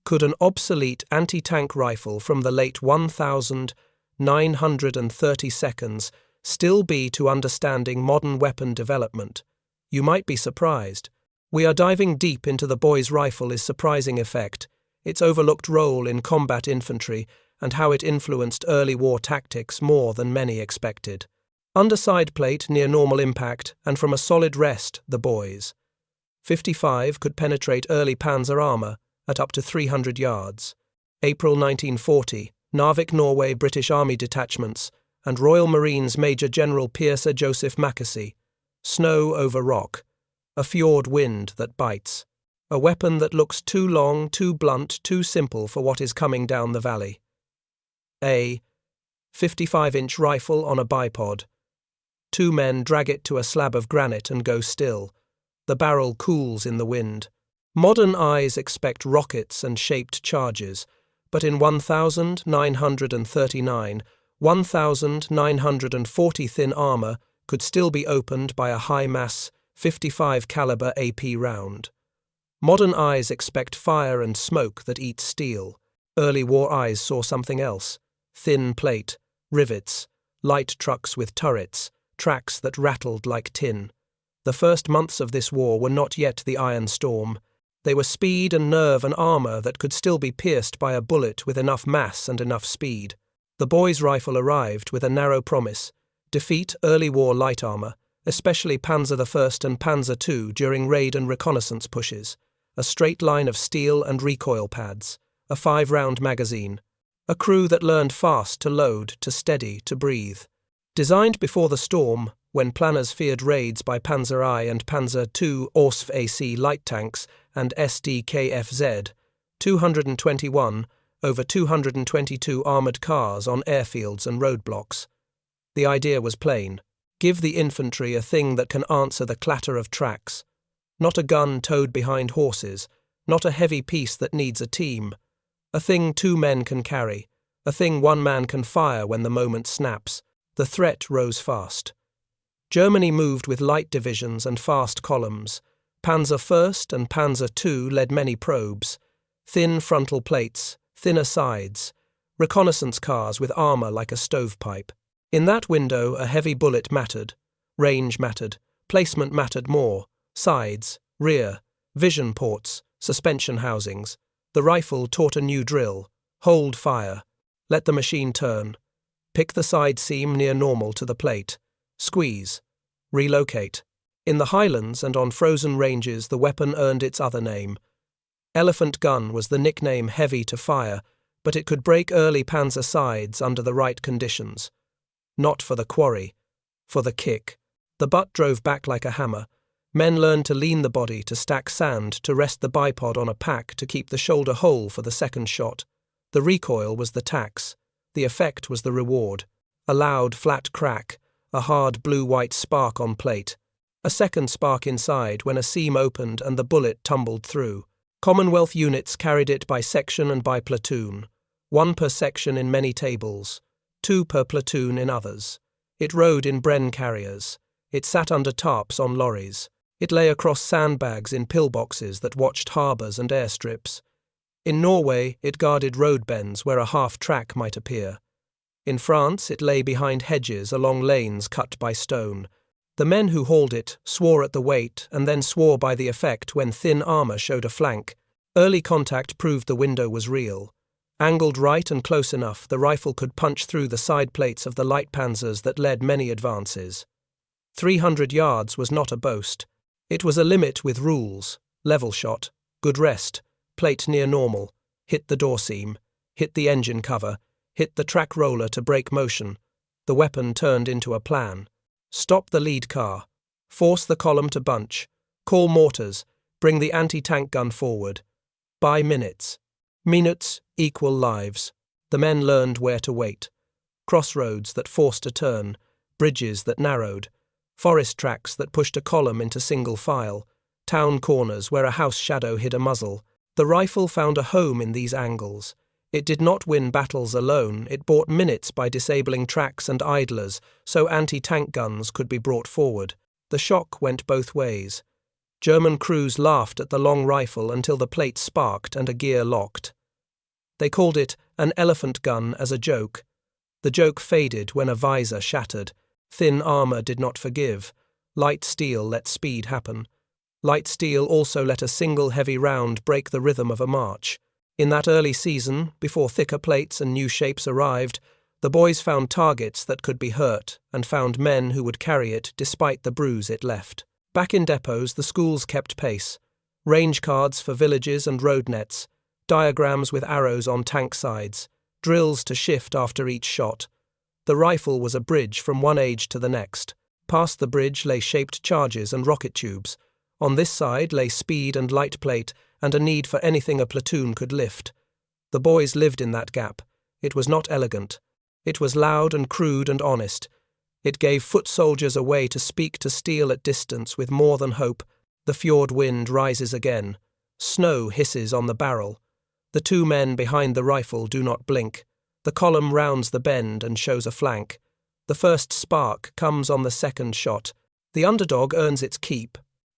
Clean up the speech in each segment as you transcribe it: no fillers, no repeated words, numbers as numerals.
Could an obsolete anti-tank rifle from the late 1932 still be to understanding modern weapon development? You might be surprised. We are diving deep into the boy's rifle's surprising effect, its overlooked role in combat infantry, and how it influenced early war tactics more than many expected. Underside plate near normal impact, and from a solid rest, the boys. 55 could penetrate early Panzer armour at up to 300 yards. April 1940, Narvik, Norway, British Army detachments, and Royal Marines Major General Pierce Joseph Mackesy. Snow over rock. A fjord wind that bites. A weapon that looks too long, too blunt, too simple for what is coming down the valley. A 55-inch rifle on a bipod. 2 men drag it to a slab of granite and go still. The barrel cools in the wind. Modern eyes expect rockets and shaped charges, but in 1939, 1940 thin armour could still be opened by a high-mass 55 caliber AP round. Modern eyes expect fire and smoke that eat steel. Early war eyes saw something else. Thin plate, rivets, light trucks with turrets, tracks that rattled like tin. The first months of this war were not yet the Iron Storm. They were speed and nerve and armour that could still be pierced by a bullet with enough mass and enough speed. The boy's rifle arrived with a narrow promise: defeat early war light armour, especially Panzer I and Panzer II during raid and reconnaissance pushes, a straight line of steel and recoil pads, a 5-round magazine, a crew that learned fast to load, to steady, to breathe. Designed before the storm, when planners feared raids by Panzer I and Panzer II ORSF AC light tanks and Sd.Kfz, 221 over 222 armoured cars on airfields and roadblocks. The idea was plain. Give the infantry a thing that can answer the clatter of tracks. Not a gun towed behind horses, not a heavy piece that needs a team. A thing 2 men can carry, a thing 1 man can fire when the moment snaps. The threat rose fast. Germany moved with light divisions and fast columns. Panzer I and Panzer II led many probes. Thin frontal plates, thinner sides. Reconnaissance cars with armour like a stovepipe. In that window a heavy bullet mattered. Range mattered. Placement mattered more. Sides, rear, vision ports, suspension housings. The rifle taught a new drill. Hold fire. Let the machine turn. Pick the side seam near normal to the plate. Squeeze. Relocate. In the highlands and on frozen ranges the weapon earned its other name. Elephant gun was the nickname, heavy to fire, but it could break early Panzer sides under the right conditions. Not for the quarry, for the kick. The butt drove back like a hammer. Men learned to lean the body, to stack sand, to rest the bipod on a pack to keep the shoulder whole for the second shot. The recoil was the tax. The effect was the reward. A loud, flat crack, a hard blue-white spark on plate. A second spark inside when a seam opened and the bullet tumbled through. Commonwealth units carried it by section and by platoon. 1 per section in many tables. 2 per platoon in others. It rode in Bren carriers. It sat under tarps on lorries. It lay across sandbags in pillboxes that watched harbours and airstrips. In Norway, it guarded road bends where a half-track might appear. In France, it lay behind hedges along lanes cut by stone. The men who hauled it swore at the weight and then swore by the effect when thin armour showed a flank. Early contact proved the window was real. Angled right and close enough, the rifle could punch through the side plates of the light panzers that led many advances. 300 yards was not a boast. It was a limit with rules: level shot, good rest, plate near normal, hit the door seam, hit the engine cover, hit the track roller to break motion. The weapon turned into a plan. Stop the lead car. Force the column to bunch. Call mortars. Bring the anti-tank gun forward. Buy minutes. Minutes equal lives. The men learned where to wait. Crossroads that forced a turn. Bridges that narrowed. Forest tracks that pushed a column into single file. Town corners where a house shadow hid a muzzle. The rifle found a home in these angles. It did not win battles alone, it bought minutes by disabling tracks and idlers so anti-tank guns could be brought forward. The shock went both ways. German crews laughed at the long rifle until the plate sparked and a gear locked. They called it an elephant gun as a joke. The joke faded when a visor shattered. Thin armor did not forgive. Light steel let speed happen. Light steel also let a single heavy round break the rhythm of a march. In that early season, before thicker plates and new shapes arrived, the boys found targets that could be hurt and found men who would carry it despite the bruise it left. Back in depots, the schools kept pace. Range cards for villages and road nets, diagrams with arrows on tank sides, drills to shift after each shot. The rifle was a bridge from one age to the next. Past the bridge lay shaped charges and rocket tubes. On this side lay speed and light plate and a need for anything a platoon could lift. The boys lived in that gap. It was not elegant. It was loud and crude and honest. It gave foot soldiers a way to speak to steel at distance with more than hope. The fjord wind rises again. Snow hisses on the barrel. The two men behind the rifle do not blink. The column rounds the bend and shows a flank. The first spark comes on the second shot. The underdog earns its keep.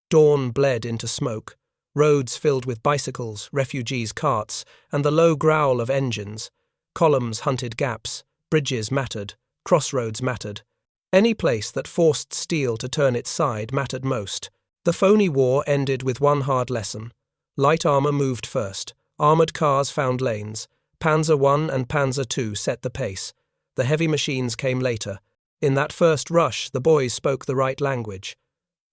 Dawn bled into smoke. Roads filled with bicycles, refugees' carts, and the low growl of engines. Columns hunted gaps. Bridges mattered. Crossroads mattered. Any place that forced steel to turn its side mattered most. The phony war ended with one hard lesson. Light armor moved first. Armored cars found lanes. Panzer I and Panzer II set the pace. The heavy machines came later. In that first rush, the boys spoke the right language.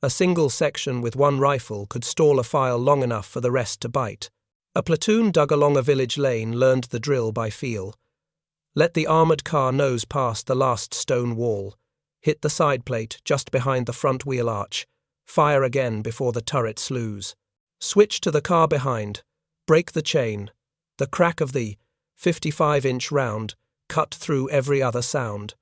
A single section with one rifle could stall a file long enough for the rest to bite. A platoon dug along a village lane learned the drill by feel. Let the armoured car nose past the last stone wall. Hit the side plate just behind the front wheel arch. Fire again before the turret slews. Switch to the car behind. Break the chain. The crack of the 55-inch round cut through every other sound.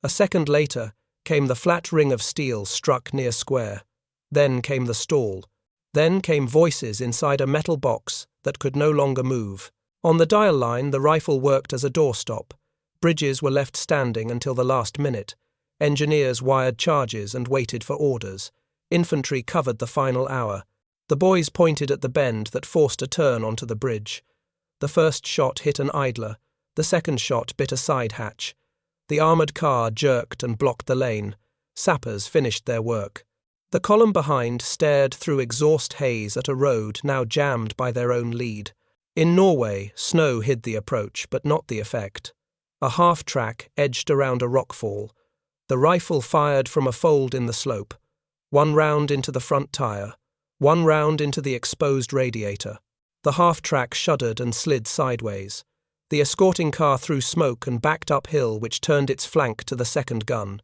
A second later came the flat ring of steel struck near square. Then came the stall. Then came voices inside a metal box that could no longer move. On the dial line, the rifle worked as a doorstop. Bridges were left standing until the last minute. Engineers wired charges and waited for orders. Infantry covered the final hour. The boys pointed at the bend that forced a turn onto the bridge. The first shot hit an idler. The second shot bit a side hatch. The armoured car jerked and blocked the lane. Sappers finished their work. The column behind stared through exhaust haze at a road now jammed by their own lead. In Norway, snow hid the approach, but not the effect. A half-track edged around a rockfall. The rifle fired from a fold in the slope. One round into the front tyre. One round into the exposed radiator. The half-track shuddered and slid sideways. The escorting car threw smoke and backed uphill, which turned its flank to the second gun.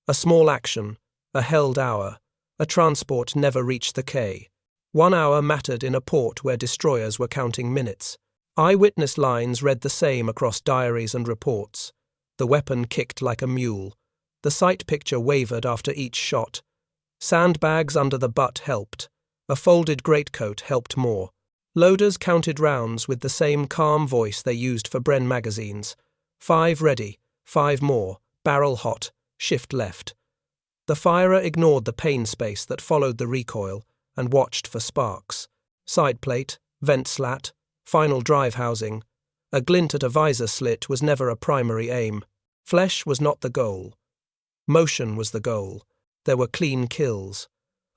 A small action, a held hour. A transport never reached the quay. 1 hour mattered in a port where destroyers were counting minutes. Eyewitness lines read the same across diaries and reports. The weapon kicked like a mule. The sight picture wavered after each shot. Sandbags under the butt helped. A folded greatcoat helped more. Loaders counted rounds with the same calm voice they used for Bren magazines. 5 ready, 5 more, barrel hot, shift left. The firer ignored the pain space that followed the recoil and watched for sparks. Side plate, vent slat, final drive housing. A glint at a visor slit was never a primary aim. Flesh was not the goal. Motion was the goal. There were clean kills.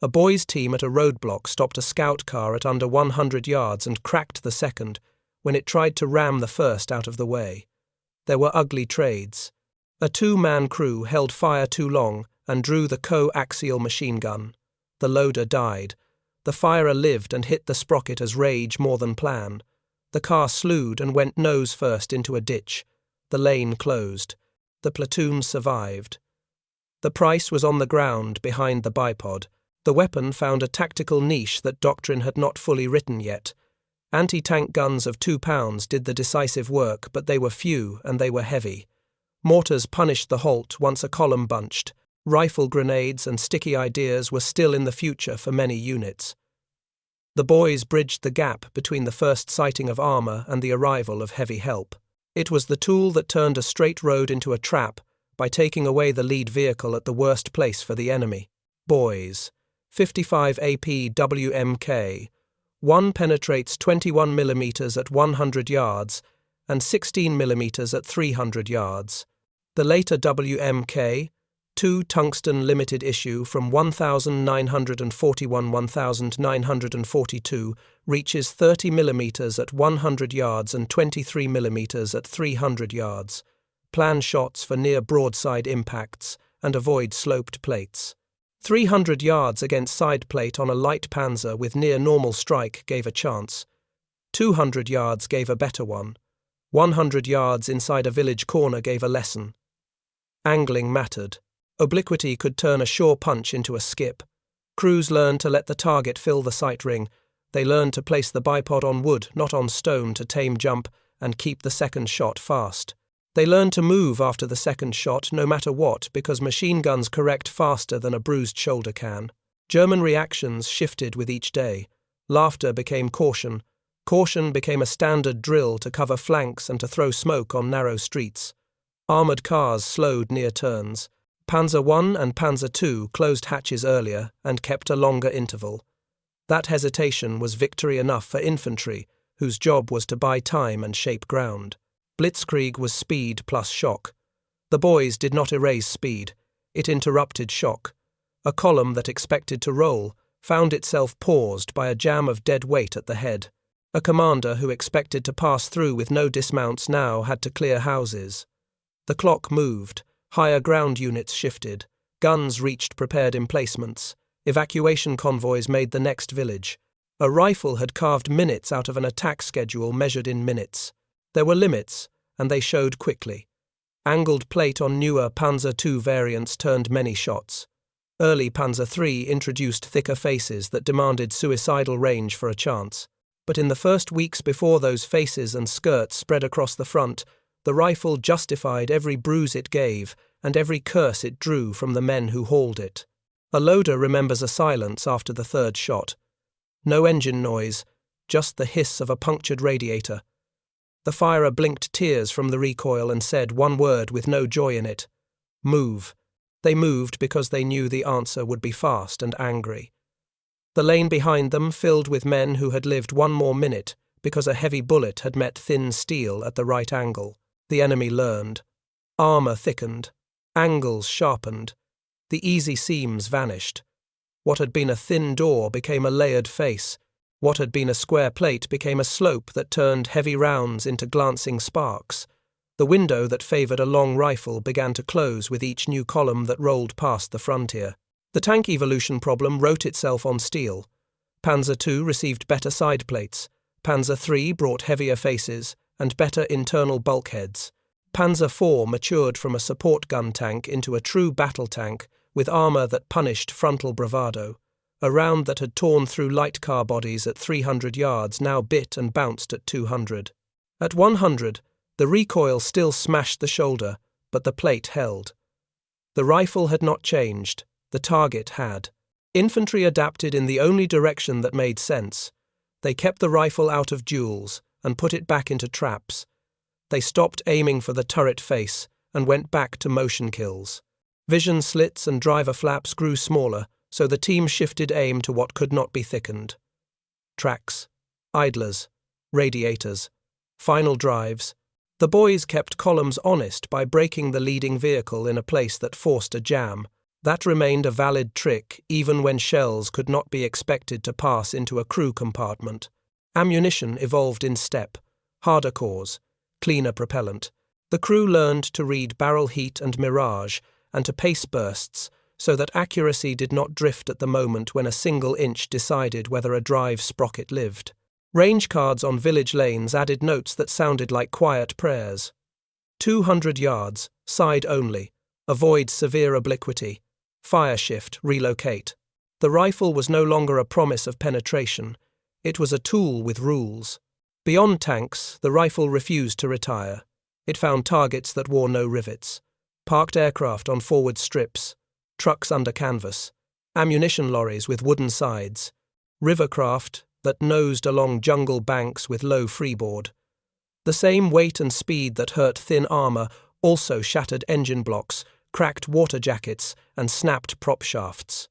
A boys' team at a roadblock stopped a scout car at under 100 yards and cracked the second when it tried to ram the first out of the way. There were ugly trades. A 2-man crew held fire too long and drew the co-axial machine gun. The loader died. The firer lived and hit the sprocket as rage more than plan. The car slewed and went nose first into a ditch. The lane closed. The platoon survived. The price was on the ground behind the bipod. The weapon found a tactical niche that doctrine had not fully written yet. Anti-tank guns of 2 pounds did the decisive work, but they were few and they were heavy. Mortars punished the halt once a column bunched. Rifle grenades and sticky ideas were still in the future for many units. The boys bridged the gap between the first sighting of armour and the arrival of heavy help. It was the tool that turned a straight road into a trap by taking away the lead vehicle at the worst place for the enemy. Boys. 55 AP WMK. 1 penetrates 21 mm at 100 yards and 16mm at 300 yards. The later WMK, 2 tungsten limited issue from 1941-1942 reaches 30mm at 100 yards and 23mm at 300 yards. Plan shots for near broadside impacts and avoid sloped plates. 300 yards against side plate on a light panzer with near normal strike gave a chance. 200 yards gave a better one. 100 yards inside a village corner gave a lesson. Angling mattered. Obliquity could turn a sure punch into a skip. Crews learned to let the target fill the sight ring. They learned to place the bipod on wood, not on stone, to tame jump and keep the second shot fast. They learned to move after the second shot, no matter what, because machine guns correct faster than a bruised shoulder can. German reactions shifted with each day. Laughter became caution. Caution became a standard drill to cover flanks and to throw smoke on narrow streets. Armoured cars slowed near turns. Panzer I and Panzer II closed hatches earlier and kept a longer interval. That hesitation was victory enough for infantry, whose job was to buy time and shape ground. Blitzkrieg was speed plus shock. The boys did not erase speed. It interrupted shock. A column that expected to roll found itself paused by a jam of dead weight at the head. A commander who expected to pass through with no dismounts now had to clear houses. The clock moved. Higher ground units shifted. Guns reached prepared emplacements. Evacuation convoys made the next village. A rifle had carved minutes out of an attack schedule measured in minutes. There were limits, and they showed quickly. Angled plate on newer Panzer II variants turned many shots. Early Panzer III introduced thicker faces that demanded suicidal range for a chance. But in the first weeks before those faces and skirts spread across the front, the rifle justified every bruise it gave and every curse it drew from the men who hauled it. A loader remembers a silence after the third shot. No engine noise, just the hiss of a punctured radiator. The firer blinked tears from the recoil and said one word with no joy in it: move. They moved because they knew the answer would be fast and angry. The lane behind them filled with men who had lived one more minute because a heavy bullet had met thin steel at the right angle. The enemy learned. Armour thickened. Angles sharpened. The easy seams vanished. What had been a thin door became a layered face. What had been a square plate became a slope that turned heavy rounds into glancing sparks. The window that favoured a long rifle began to close with each new column that rolled past the frontier. The tank evolution problem wrote itself on steel. Panzer II received better side plates. Panzer III brought heavier faces and better internal bulkheads. Panzer IV matured from a support gun tank into a true battle tank with armour that punished frontal bravado. A round that had torn through light car bodies at 300 yards now bit and bounced at 200. At 100, the recoil still smashed the shoulder, but the plate held. The rifle had not changed. The target had. Infantry adapted in the only direction that made sense. They kept the rifle out of duels and put it back into traps. They stopped aiming for the turret face and went back to motion kills. Vision slits and driver flaps grew smaller, so the team shifted aim to what could not be thickened. Tracks, idlers, radiators, final drives. The boys kept columns honest by breaking the leading vehicle in a place that forced a jam. That remained a valid trick even when shells could not be expected to pass into a crew compartment. Ammunition evolved in step, harder cores, cleaner propellant. The crew learned to read barrel heat and mirage and to pace bursts so that accuracy did not drift at the moment when a single inch decided whether a drive sprocket lived. Range cards on village lanes added notes that sounded like quiet prayers. 200 yards, side only, avoid severe obliquity, fire shift, relocate. The rifle was no longer a promise of penetration. It was a tool with rules. Beyond tanks, the rifle refused to retire. It found targets that wore no rivets. Parked aircraft on forward strips, trucks under canvas, ammunition lorries with wooden sides, rivercraft that nosed along jungle banks with low freeboard. The same weight and speed that hurt thin armour also shattered engine blocks, cracked water jackets, and snapped prop shafts.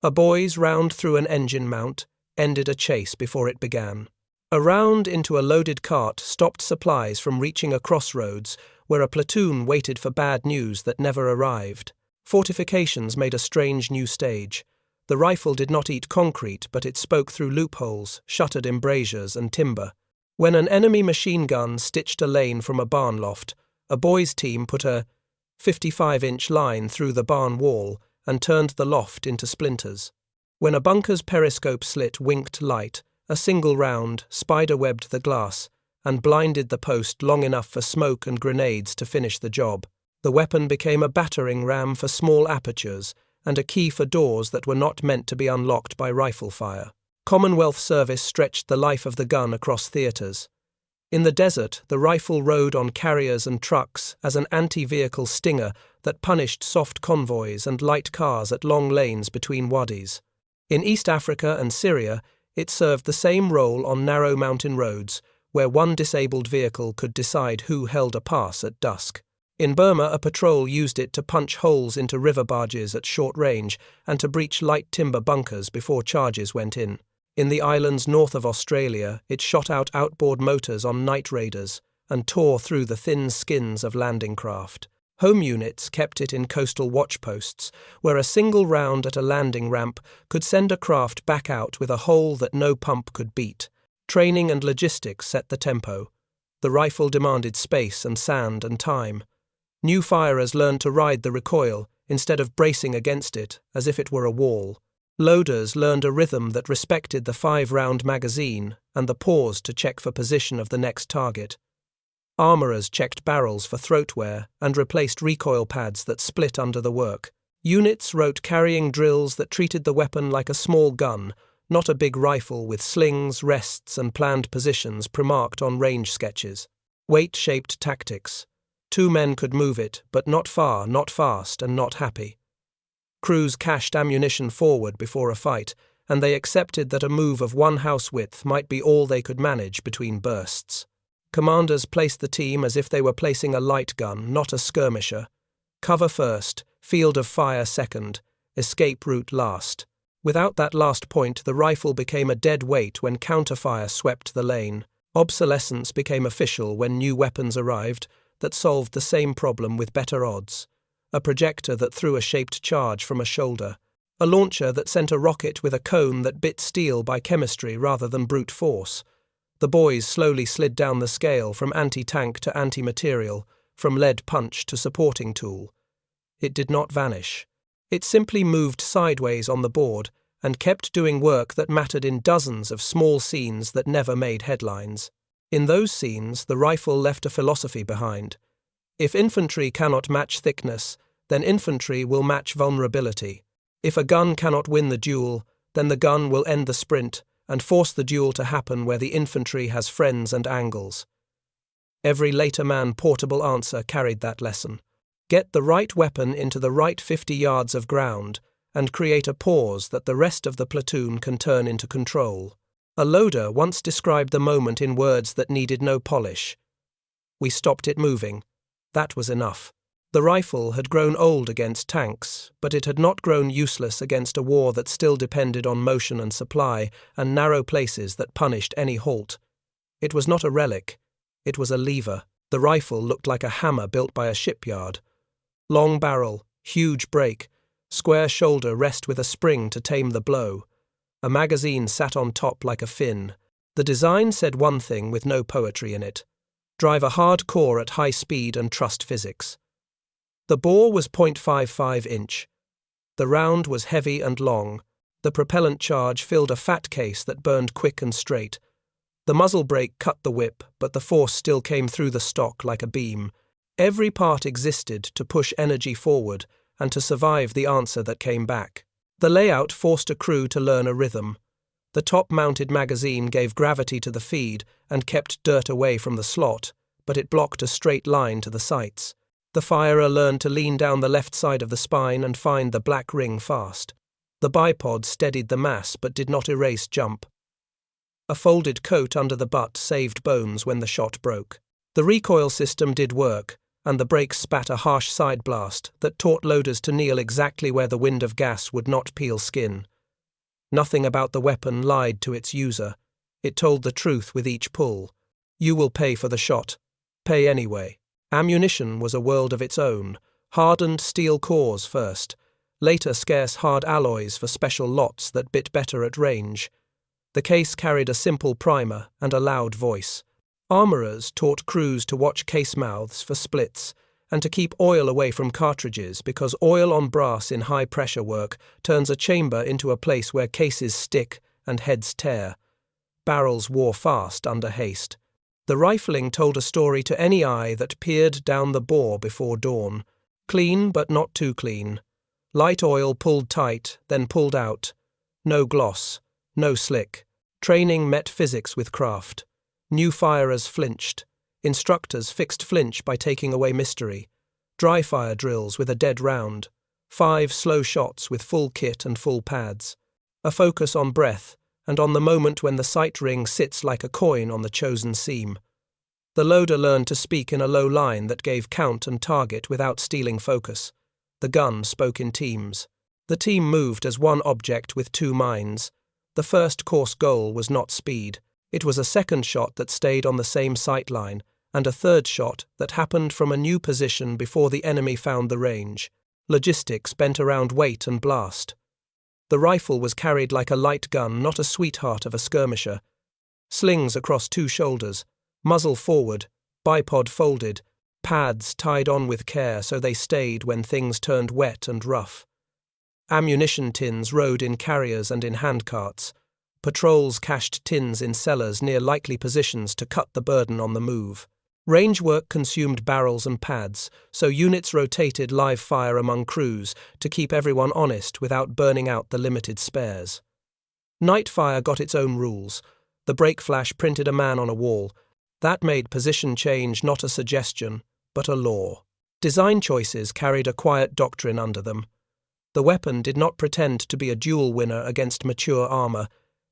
A boy's round through an engine mount ended a chase before it began. A round into a loaded cart stopped supplies from reaching a crossroads where a platoon waited for bad news that never arrived. Fortifications made a strange new stage. The rifle did not eat concrete, but it spoke through loopholes, shuttered embrasures, and timber. When an enemy machine gun stitched a lane from a barn loft, a boys' team put a 55-inch line through the barn wall and turned the loft into splinters. When a bunker's periscope slit winked light, a single round spider-webbed the glass and blinded the post long enough for smoke and grenades to finish the job. The weapon became a battering ram for small apertures and a key for doors that were not meant to be unlocked by rifle fire. Commonwealth service stretched the life of the gun across theatres. In the desert, the rifle rode on carriers and trucks as an anti-vehicle stinger that punished soft convoys and light cars at long lanes between wadis. In East Africa and Syria, it served the same role on narrow mountain roads, where one disabled vehicle could decide who held a pass at dusk. In Burma, a patrol used it to punch holes into river barges at short range and to breach light timber bunkers before charges went in. In the islands north of Australia, it shot out outboard motors on night raiders and tore through the thin skins of landing craft. Home units kept it in coastal watchposts, where a single round at a landing ramp could send a craft back out with a hole that no pump could beat. Training and logistics set the tempo. The rifle demanded space and sand and time. New firers learned to ride the recoil instead of bracing against it as if it were a wall. Loaders learned a rhythm that respected the 5-round magazine and the pause to check for position of the next target. Armourers checked barrels for throat wear and replaced recoil pads that split under the work. Units wrote carrying drills that treated the weapon like a small gun, not a big rifle with slings, rests and planned positions pre-marked on range sketches. Weight-shaped tactics. 2 men could move it, but not far, not fast, and not happy. Crews cached ammunition forward before a fight, and they accepted that a move of 1 house width might be all they could manage between bursts. Commanders placed the team as if they were placing a light gun, not a skirmisher. Cover first, field of fire second, escape route last. Without that last point, the rifle became a dead weight when counterfire swept the lane. Obsolescence became official when new weapons arrived that solved the same problem with better odds. A projector that threw a shaped charge from a shoulder. A launcher that sent a rocket with a cone that bit steel by chemistry rather than brute force. The boys slowly slid down the scale from anti-tank to anti-material, from lead punch to supporting tool. It did not vanish. It simply moved sideways on the board and kept doing work that mattered in dozens of small scenes that never made headlines. In those scenes, the rifle left a philosophy behind. If infantry cannot match thickness, then infantry will match vulnerability. If a gun cannot win the duel, then the gun will end the sprint and force the duel to happen where the infantry has friends and angles. Every later man portable answer carried that lesson. Get the right weapon into the right 50 yards of ground and create a pause that the rest of the platoon can turn into control. A loader once described the moment in words that needed no polish. We stopped it moving. That was enough. The rifle had grown old against tanks, but it had not grown useless against a war that still depended on motion and supply and narrow places that punished any halt. It was not a relic. It was a lever. The rifle looked like a hammer built by a shipyard. Long barrel, huge break, square shoulder rest with a spring to tame the blow. A magazine sat on top like a fin. The design said one thing with no poetry in it. Drive a hard core at high speed and trust physics. The bore was 0.55 inch. The round was heavy and long. The propellant charge filled a fat case that burned quick and straight. The muzzle brake cut the whip, but the force still came through the stock like a beam. Every part existed to push energy forward and to survive the answer that came back. The layout forced a crew to learn a rhythm. The top-mounted magazine gave gravity to the feed and kept dirt away from the slot, but it blocked a straight line to the sights. The firer learned to lean down the left side of the spine and find the black ring fast. The bipod steadied the mass but did not erase jump. A folded coat under the butt saved bones when the shot broke. The recoil system did work, and the brakes spat a harsh side blast that taught loaders to kneel exactly where the wind of gas would not peel skin. Nothing about the weapon lied to its user. It told the truth with each pull. You will pay for the shot. Pay anyway. Ammunition was a world of its own. Hardened steel cores first, later scarce hard alloys for special lots that bit better at range. The case carried a simple primer and a loud voice. Armourers taught crews to watch case mouths for splits and to keep oil away from cartridges because oil on brass in high-pressure work turns a chamber into a place where cases stick and heads tear. Barrels wore fast under haste. The rifling told a story to any eye that peered down the bore before dawn. Clean, but not too clean. Light oil pulled tight, then pulled out. No gloss, no slick. Training met physics with craft. New firers flinched. Instructors fixed flinch by taking away mystery. Dry fire drills with a dead round. 5 slow shots with full kit and full pads. A focus on breath and on the moment when the sight ring sits like a coin on the chosen seam. The loader learned to speak in a low line that gave count and target without stealing focus. The gun spoke in teams. The team moved as one object with 2 minds. The first course goal was not speed. It was a second shot that stayed on the same sight line, and a third shot that happened from a new position before the enemy found the range. Logistics bent around weight and blast. The rifle was carried like a light gun, not a sweetheart of a skirmisher. Slings across 2 shoulders, muzzle forward, bipod folded, pads tied on with care so they stayed when things turned wet and rough. Ammunition tins rode in carriers and in handcarts. Patrols cached tins in cellars near likely positions to cut the burden on the move. Range work consumed barrels and pads, so units rotated live fire among crews to keep everyone honest without burning out the limited spares. Night fire got its own rules. The break flash printed a man on a wall. That made position change not a suggestion, but a law. Design choices carried a quiet doctrine under them. The weapon did not pretend to be a duel winner against mature armour.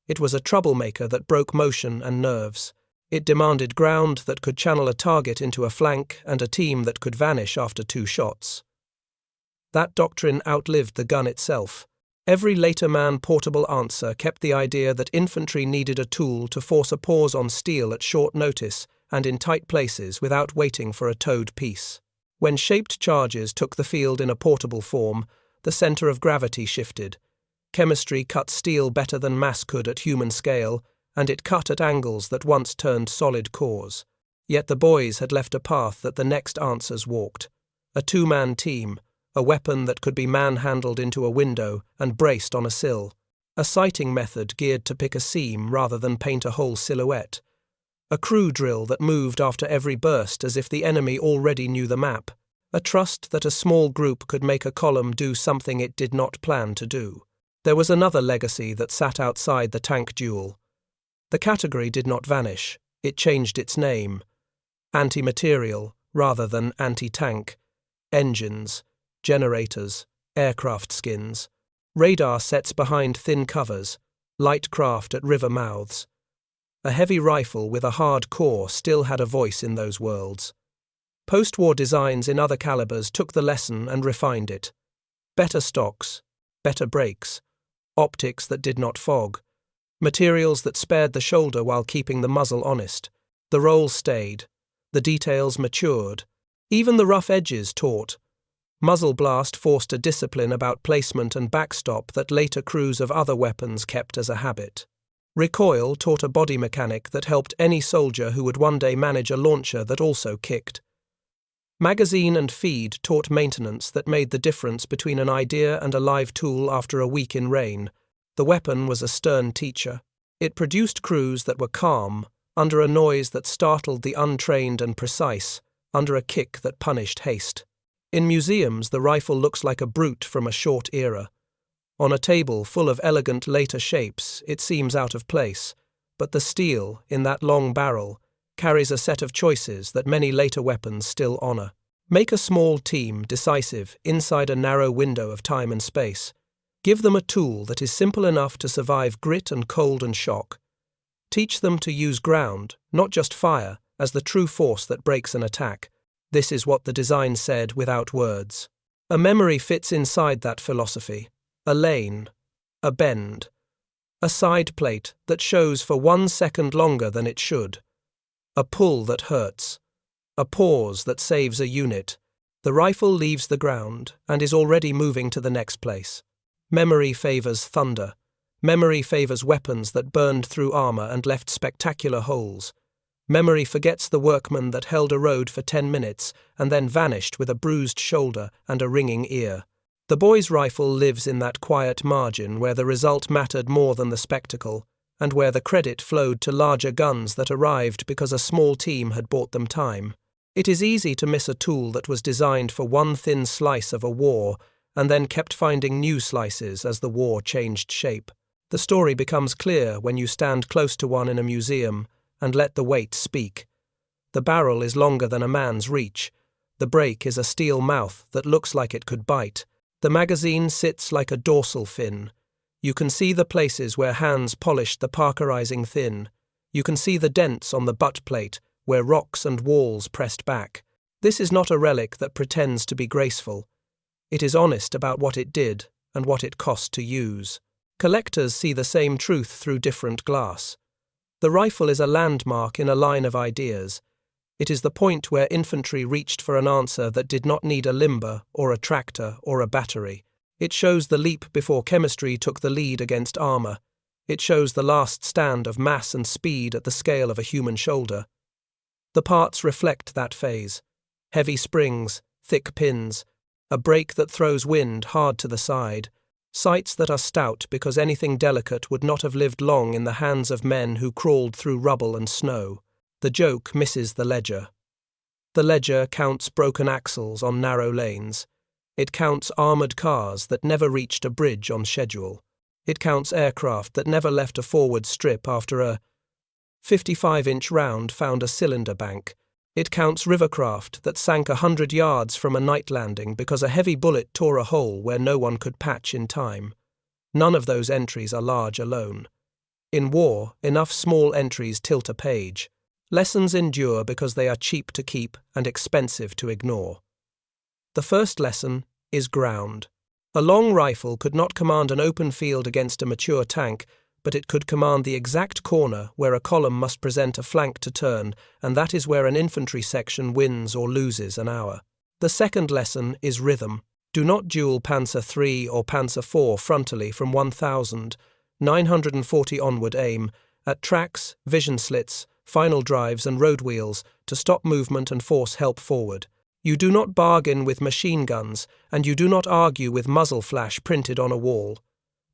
It was a troublemaker that broke motion and nerves. It demanded ground that could channel a target into a flank and a team that could vanish after 2 shots. That doctrine outlived the gun itself. Every later man portable answer kept the idea that infantry needed a tool to force a pause on steel at short notice and in tight places without waiting for a towed piece. When shaped charges took the field in a portable form, the centre of gravity shifted. Chemistry cut steel better than mass could at human scale, and it cut at angles that once turned solid cores. Yet the boys had left a path that the next answers walked. A 2-man team, a weapon that could be manhandled into a window and braced on a sill. A sighting method geared to pick a seam rather than paint a whole silhouette. A crew drill that moved after every burst as if the enemy already knew the map. A trust that a small group could make a column do something it did not plan to do. There was another legacy that sat outside the tank duel. The category did not vanish. It changed its name. Anti-material rather than anti-tank. Engines, generators, aircraft skins. Radar sets behind thin covers. Light craft at river mouths. A heavy rifle with a hard core still had a voice in those worlds. Post-war designs in other calibers took the lesson and refined it. Better stocks, better brakes, optics that did not fog, materials that spared the shoulder while keeping the muzzle honest. The roll stayed, the details matured, even the rough edges taught. Muzzle blast forced a discipline about placement and backstop that later crews of other weapons kept as a habit. Recoil taught a body mechanic that helped any soldier who would one day manage a launcher that also kicked. Magazine and feed taught maintenance that made the difference between an idea and a live tool after a week in rain. The weapon was a stern teacher. It produced crews that were calm, under a noise that startled the untrained and precise, under a kick that punished haste. In museums, the rifle looks like a brute from a short era. On a table full of elegant later shapes, it seems out of place, but the steel, in that long barrel, carries a set of choices that many later weapons still honor. Make a small team decisive inside a narrow window of time and space. Give them a tool that is simple enough to survive grit and cold and shock. Teach them to use ground, not just fire, as the true force that breaks an attack. This is what the design said without words. A memory fits inside that philosophy. A lane, a bend, A side plate that shows for 1 second longer than it should. A pull that hurts. A pause that saves a unit. The rifle leaves the ground and is already moving to the next place. Memory favors thunder. Memory favors weapons that burned through armor and left spectacular holes. Memory forgets the workman that held a road for 10 minutes and then vanished with a bruised shoulder and a ringing ear. The boy's rifle lives in that quiet margin where the result mattered more than the spectacle, and where the credit flowed to larger guns that arrived because a small team had bought them time. It is easy to miss a tool that was designed for one thin slice of a war and then kept finding new slices as the war changed shape. The story becomes clear when you stand close to one in a museum and let the weight speak. The barrel is longer than a man's reach. The break is a steel mouth that looks like it could bite. The magazine sits like a dorsal fin. You can see the places where hands polished the parkerizing thin. You can see the dents on the butt plate where rocks and walls pressed back. This is not a relic that pretends to be graceful. It is honest about what it did and what it cost to use. Collectors see the same truth through different glass. The rifle is a landmark in a line of ideas. It is the point where infantry reached for an answer that did not need a limber or a tractor or a battery. It shows the leap before chemistry took the lead against armor. It shows the last stand of mass and speed at the scale of a human shoulder. The parts reflect that phase. Heavy springs, thick pins, a brake that throws wind hard to the side, sights that are stout because anything delicate would not have lived long in the hands of men who crawled through rubble and snow. The joke misses the ledger. The ledger counts broken axles on narrow lanes. It counts armoured cars that never reached a bridge on schedule. It counts aircraft that never left a forward strip after a 55-inch round found a cylinder bank. It counts rivercraft that sank 100 yards from a night landing because a heavy bullet tore a hole where no one could patch in time. None of those entries are large alone. In war, enough small entries tilt a page. Lessons endure because they are cheap to keep and expensive to ignore. The first lesson is ground. A long rifle could not command an open field against a mature tank, but it could command the exact corner where a column must present a flank to turn, and that is where an infantry section wins or loses an hour. The second lesson is rhythm. Do not duel Panzer III or Panzer IV frontally from 1,940 onward aim, at tracks, vision slits, final drives and road wheels to stop movement and force help forward. You do not bargain with machine guns, and you do not argue with muzzle flash printed on a wall.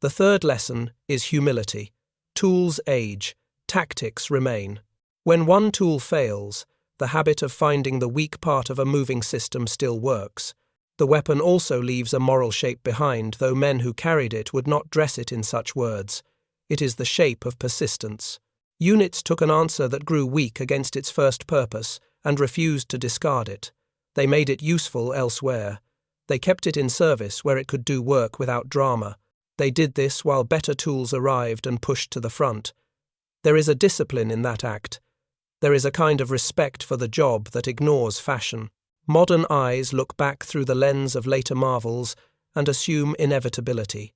The third lesson is humility. Tools age, tactics remain. When one tool fails, the habit of finding the weak part of a moving system still works. The weapon also leaves a moral shape behind, though men who carried it would not dress it in such words. It is the shape of persistence. Units took an answer that grew weak against its first purpose and refused to discard it. They made it useful elsewhere. They kept it in service where it could do work without drama. They did this while better tools arrived and pushed to the front. There is a discipline in that act. There is a kind of respect for the job that ignores fashion. Modern eyes look back through the lens of later marvels and assume inevitability.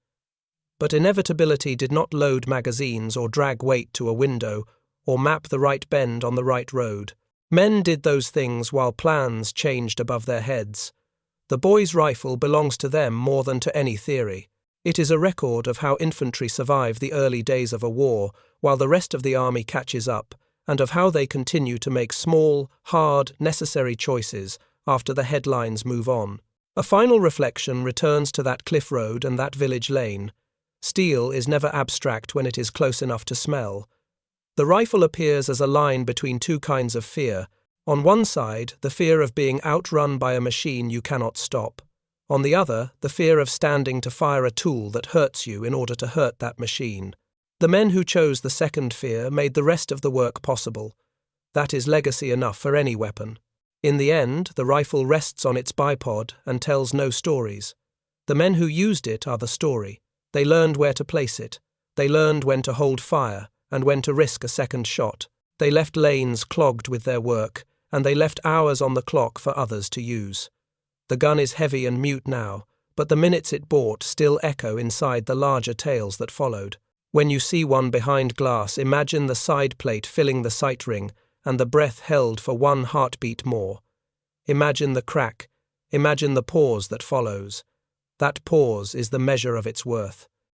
But inevitability did not load magazines or drag weight to a window or map the right bend on the right road. Men did those things while plans changed above their heads. The boy's rifle belongs to them more than to any theory. It is a record of how infantry survive the early days of a war while the rest of the army catches up, and of how they continue to make small, hard, necessary choices after the headlines move on. A final reflection returns to that cliff road and that village lane. Steel is never abstract when it is close enough to smell. The rifle appears as a line between two kinds of fear. On one side, the fear of being outrun by a machine you cannot stop. On the other, the fear of standing to fire a tool that hurts you in order to hurt that machine. The men who chose the second fear made the rest of the work possible. That is legacy enough for any weapon. In the end, the rifle rests on its bipod and tells no stories. The men who used it are the story. They learned where to place it. They learned when to hold fire and when to risk a second shot. They left lanes clogged with their work, and they left hours on the clock for others to use. The gun is heavy and mute now, but the minutes it bought still echo inside the larger tales that followed. When you see one behind glass, imagine the side plate filling the sight ring and the breath held for one heartbeat more. Imagine the crack. Imagine the pause that follows. That pause is the measure of its worth.